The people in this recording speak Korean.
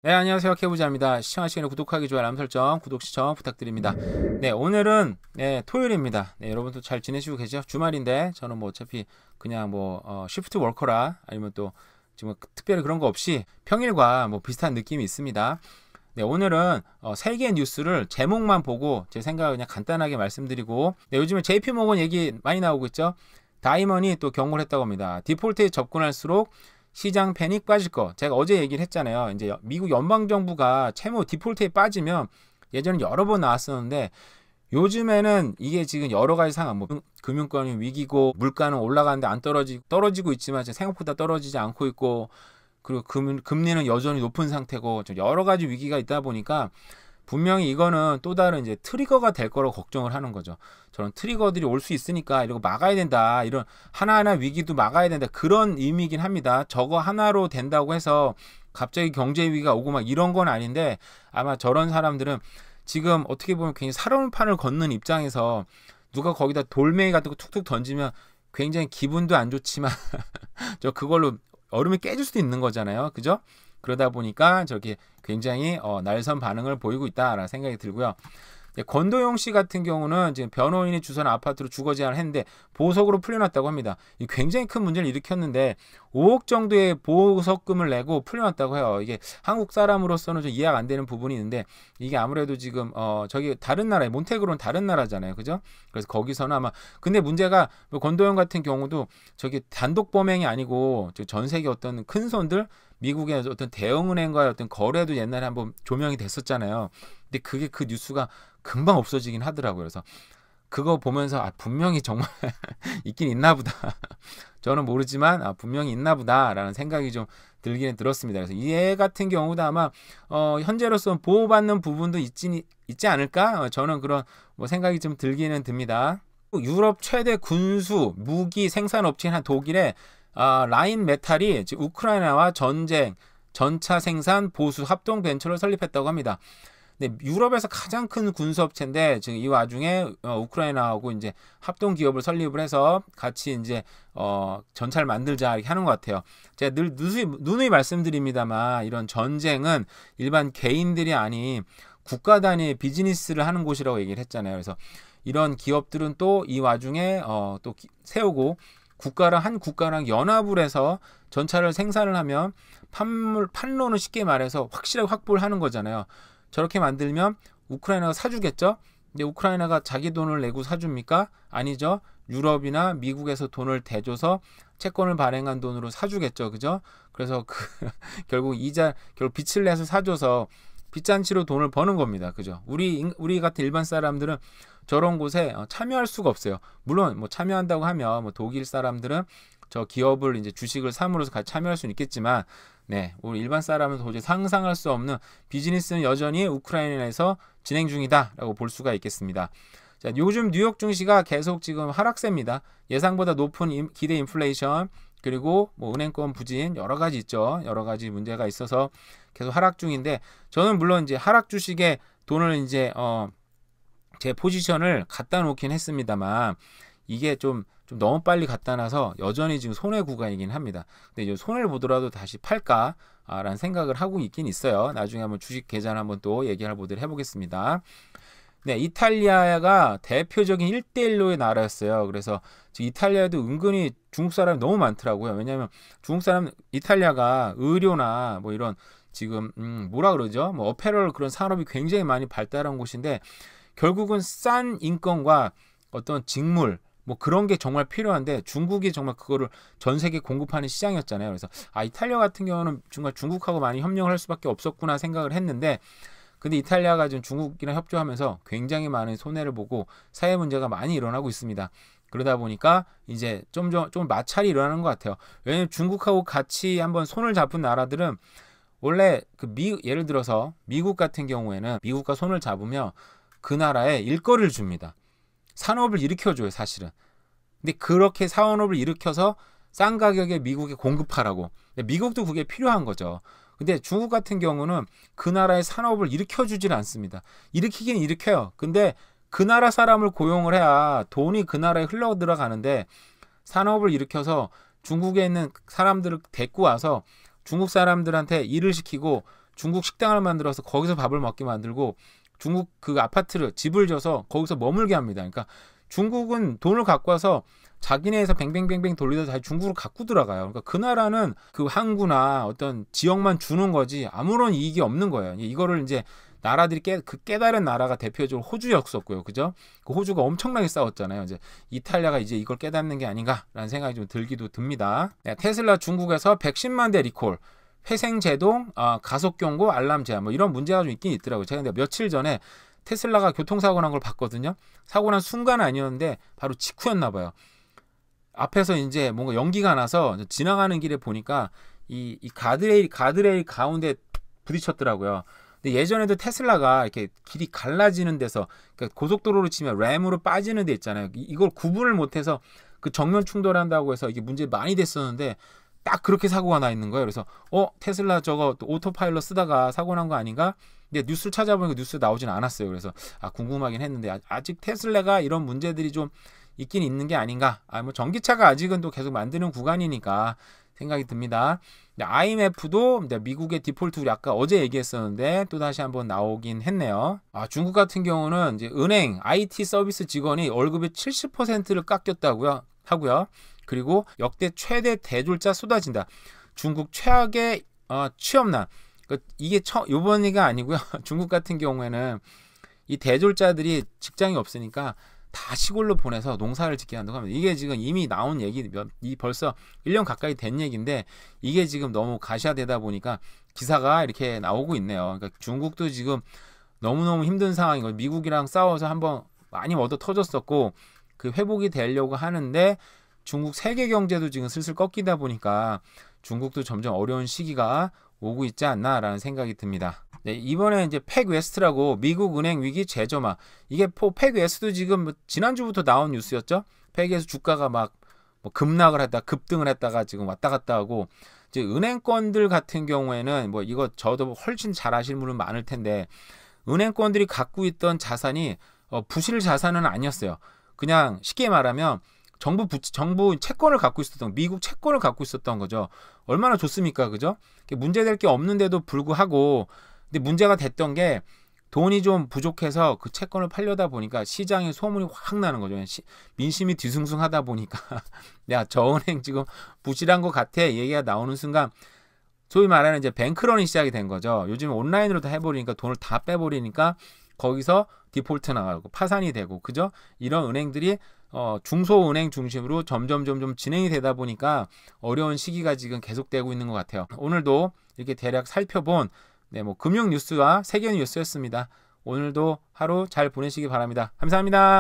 네, 안녕하세요. 케부자입니다. 시청하시기 전에 구독하기, 좋아요, 알람 설정, 구독 시청 부탁드립니다. 네, 오늘은 토요일입니다. 네, 여러분도 잘 지내시고 계시죠? 주말인데 저는 뭐 어차피 그냥 쉬프트 워커라 아니면 또 지금 특별히 그런 거 없이 평일과 뭐 비슷한 느낌이 있습니다. 네, 오늘은 세 개의 뉴스를 제목만 보고 제 생각을 그냥 간단하게 말씀드리고, 네, 요즘에 JP모건 얘기 많이 나오고 있죠. 다이먼이 또 경고를 했다고 합니다. 디폴트에 접근할수록 시장 패닉 빠질 거. 제가 어제 얘기를 했잖아요. 이제 미국 연방정부가 채무 디폴트에 빠지면 예전에 여러 번 나왔었는데 요즘에는 이게 지금 여러 가지 상황, 뭐 금융권이 위기고 물가는 올라가는데 안 떨어지고 있지만 생각보다 떨어지지 않고 있고, 그리고 금리는 여전히 높은 상태고, 여러 가지 위기가 있다 보니까 분명히 이거는 또 다른 이제 트리거가 될 거라고 걱정을 하는 거죠. 저런 트리거들이 올 수 있으니까 이거 막아야 된다. 이런 하나하나 위기도 막아야 된다. 그런 의미이긴 합니다. 저거 하나로 된다고 해서 갑자기 경제 위기가 오고 막 이런 건 아닌데, 아마 저런 사람들은 지금 어떻게 보면 굉장히 살아온 판을 걷는 입장에서 누가 거기다 돌멩이 같은 거 툭툭 던지면 굉장히 기분도 안 좋지만 저 그걸로 얼음이 깨질 수도 있는 거잖아요. 그죠? 그러다 보니까 저렇게 굉장히 날선 반응을 보이고 있다라는 생각이 들고요. 권도영 씨 같은 경우는 지금 변호인이 주소한 아파트로 주거 제한을 했는데 보석으로 풀려났다고 합니다. 이 굉장히 큰 문제를 일으켰는데 5억 정도의 보석금을 내고 풀려났다고 해요. 이게 한국 사람으로서는 좀 이해가 안 되는 부분이 있는데, 이게 아무래도 지금 저기 다른 나라에, 몬테그로는 다른 나라잖아요, 그죠? 그래서 거기서는 아마, 근데 문제가 권도영 같은 경우도 저기 단독 범행이 아니고 전 세계 어떤 큰 손들, 미국의 어떤 대형은행과의 어떤 거래도 옛날에 한번 조명이 됐었잖아요. 근데 그게 그 뉴스가 금방 없어지긴 하더라고요. 그래서 그거 보면서 분명히 정말 있긴 있나 보다. 저는 모르지만 분명히 있나 보다라는 생각이 좀 들기는 들었습니다. 그래서 얘 같은 경우도 아마 현재로서는 보호받는 부분도 있지 않을까? 저는 그런 생각이 좀 들기는 듭니다. 유럽 최대 군수 무기 생산 업체인 한 독일의 라인 메탈이 우크라이나와 전쟁, 전차 생산, 보수 합동 벤처를 설립했다고 합니다. 네, 유럽에서 가장 큰 군수업체인데 지금 이 와중에 우크라이나하고 이제 합동 기업을 설립을 해서 같이 이제 전차를 만들자 이렇게 하는 것 같아요. 제가 늘 누누이 말씀드립니다만 이런 전쟁은 일반 개인들이 아닌 국가 단위의 비즈니스를 하는 곳이라고 얘기를 했잖아요. 그래서 이런 기업들은 또 이 와중에 또 세우고 한 국가랑 연합을 해서 전차를 생산을 하면 판로는 쉽게 말해서 확실하게 확보를 하는 거잖아요. 저렇게 만들면 우크라이나가 사주겠죠? 근데 우크라이나가 자기 돈을 내고 사줍니까? 아니죠. 유럽이나 미국에서 돈을 대줘서 채권을 발행한 돈으로 사주겠죠. 그죠? 그래서 결국 빚을 내서 사줘서 빚잔치로 돈을 버는 겁니다. 그죠? 우리 같은 일반 사람들은 저런 곳에 참여할 수가 없어요. 물론 참여한다고 하면 독일 사람들은 저 기업을 이제 주식을 삼으로서 같이 참여할 수는 있겠지만, 네, 우리 일반 사람은 도저히 상상할 수 없는 비즈니스는 여전히 우크라이나에서 진행 중이다라고 볼 수가 있겠습니다. 자, 요즘 뉴욕 증시가 계속 지금 하락세입니다. 예상보다 높은 기대 인플레이션, 그리고 은행권 부진 여러 가지 있죠. 여러 가지 문제가 있어서 계속 하락 중인데, 저는 물론 이제 하락 주식에 돈을 이제 제 포지션을 갖다 놓긴 했습니다만 이게 좀 너무 빨리 갖다 놔서 여전히 지금 손해 구간이긴 합니다. 근데 이제 손해를 보더라도 다시 팔까? 라는 생각을 하고 있긴 있어요. 나중에 한번 주식 계좌를 한번 또 얘기를 보도록 해보겠습니다. 네, 이탈리아가 대표적인 1대1로의 나라였어요. 그래서 지금 이탈리아에도 은근히 중국 사람이 너무 많더라고요. 왜냐하면 이탈리아가 의료나 이런 지금 뭐라 그러죠? 어페럴 그런 산업이 굉장히 많이 발달한 곳인데, 결국은 싼 인건과 어떤 직물 그런 게 정말 필요한데 중국이 정말 그거를 전 세계 공급하는 시장이었잖아요. 그래서 이탈리아 같은 경우는 정말 중국하고 많이 협력을 할 수밖에 없었구나 생각을 했는데, 근데 이탈리아가 지금 중국이랑 협조하면서 굉장히 많은 손해를 보고 사회 문제가 많이 일어나고 있습니다. 그러다 보니까 이제 좀 마찰이 일어나는 것 같아요. 왜냐하면 중국하고 같이 한번 손을 잡은 나라들은 원래 예를 들어서 미국 같은 경우에는 미국과 손을 잡으면 그 나라에 일거리를 줍니다. 산업을 일으켜줘요, 사실은. 근데 그렇게 산업을 일으켜서 싼 가격에 미국에 공급하라고. 근데 미국도 그게 필요한 거죠. 근데 중국 같은 경우는 그 나라의 산업을 일으켜주질 않습니다. 일으키긴 일으켜요. 근데 그 나라 사람을 고용을 해야 돈이 그 나라에 흘러 들어가는데, 산업을 일으켜서 중국에 있는 사람들을 데리고 와서 중국 사람들한테 일을 시키고 중국 식당을 만들어서 거기서 밥을 먹게 만들고 중국 그 아파트를 집을 줘서 거기서 머물게 합니다. 그러니까 중국은 돈을 갖고 와서 자기네에서 뱅뱅뱅뱅 돌리다 다시 중국으로 갖고 들어가요. 그러니까 그 나라는 그 항구나 어떤 지역만 주는 거지 아무런 이익이 없는 거예요. 이거를 이제 나라들이 깨달은 나라가 대표적으로 호주였었고요. 그죠? 그 호주가 엄청나게 싸웠잖아요. 이제 이탈리아가 이제 이걸 깨닫는 게 아닌가라는 생각이 좀 들기도 듭니다. 네, 테슬라 중국에서 110만 대 리콜, 회생 제동, 가속 경고, 알람 제한 뭐 이런 문제가 좀 있긴 있더라고요. 제가 근데 며칠 전에 테슬라가 교통사고 난 걸 봤거든요. 사고 난 순간 아니었는데 바로 직후였나 봐요. 앞에서 이제 뭔가 연기가 나서 지나가는 길에 보니까 이 가드레일 가운데 부딪혔더라고요. 근데 예전에도 테슬라가 이렇게 길이 갈라지는 데서 그러니까 고속도로로 치면 램으로 빠지는 데 있잖아요. 이걸 구분을 못해서 그 정면 충돌한다고 해서 이게 문제 많이 됐었는데 딱 그렇게 사고가 나 있는 거예요. 그래서 테슬라 저거 오토파일럿 쓰다가 사고 난 거 아닌가? 근데 뉴스를 찾아보니까 뉴스 나오진 않았어요. 그래서 궁금하긴 했는데 아직 테슬라가 이런 문제들이 좀 있긴 있는 게 아닌가. 뭐 전기차가 아직은 또 계속 만드는 구간이니까 생각이 듭니다. IMF도 미국의 디폴트 우리 아까 어제 얘기했었는데 또 다시 한번 나오긴 했네요. 중국 같은 경우는 이제 은행, IT 서비스 직원이 월급의 70%를 깎였다고요 하고요. 그리고 역대 최대 대졸자 쏟아진다. 중국 최악의 취업난. 이게 요번이가 아니고요. 중국 같은 경우에는 이 대졸자들이 직장이 없으니까 다 시골로 보내서 농사를 짓게 한다고 합니다. 이게 지금 이미 나온 얘기, 벌써 1년 가까이 된 얘기인데 이게 지금 너무 가시화되다 보니까 기사가 이렇게 나오고 있네요. 그러니까 중국도 지금 너무너무 힘든 상황인 거예요. 미국이랑 싸워서 한번 많이 얻어 터졌었고 그 회복이 되려고 하는데 중국 세계 경제도 지금 슬슬 꺾이다 보니까 중국도 점점 어려운 시기가 오고 있지 않나라는 생각이 듭니다. 네, 이번에 이제 팩웨스트라고 미국 은행 위기 재점화. 이게 팩웨스트도 지금 지난주부터 나온 뉴스였죠. 팩에서 주가가 막 급락을 했다, 급등을 했다가 지금 왔다 갔다 하고 이제 은행권들 같은 경우에는 뭐 이거 저도 훨씬 잘 아시는 분은 많을 텐데 은행권들이 갖고 있던 자산이 부실 자산은 아니었어요. 그냥 쉽게 말하면 정부 채권을 갖고 있었던 미국 채권을 갖고 있었던 거죠. 얼마나 좋습니까, 그죠? 문제될 게 없는데도 불구하고 근데 문제가 됐던 게 돈이 좀 부족해서 그 채권을 팔려다 보니까 시장에 소문이 확 나는 거죠. 민심이 뒤숭숭하다 보니까 야, 저 은행 지금 부실한 것 같아 얘기가 나오는 순간 소위 말하는 이제 뱅크런이 시작이 된 거죠. 요즘 온라인으로 다 해버리니까 돈을 다 빼버리니까 거기서 디폴트 나가고 파산이 되고 그죠? 이런 은행들이 중소은행 중심으로 점점 진행이 되다 보니까 어려운 시기가 지금 계속되고 있는 것 같아요. 오늘도 이렇게 대략 살펴본 금융 뉴스와 세계 뉴스였습니다. 오늘도 하루 잘 보내시기 바랍니다. 감사합니다.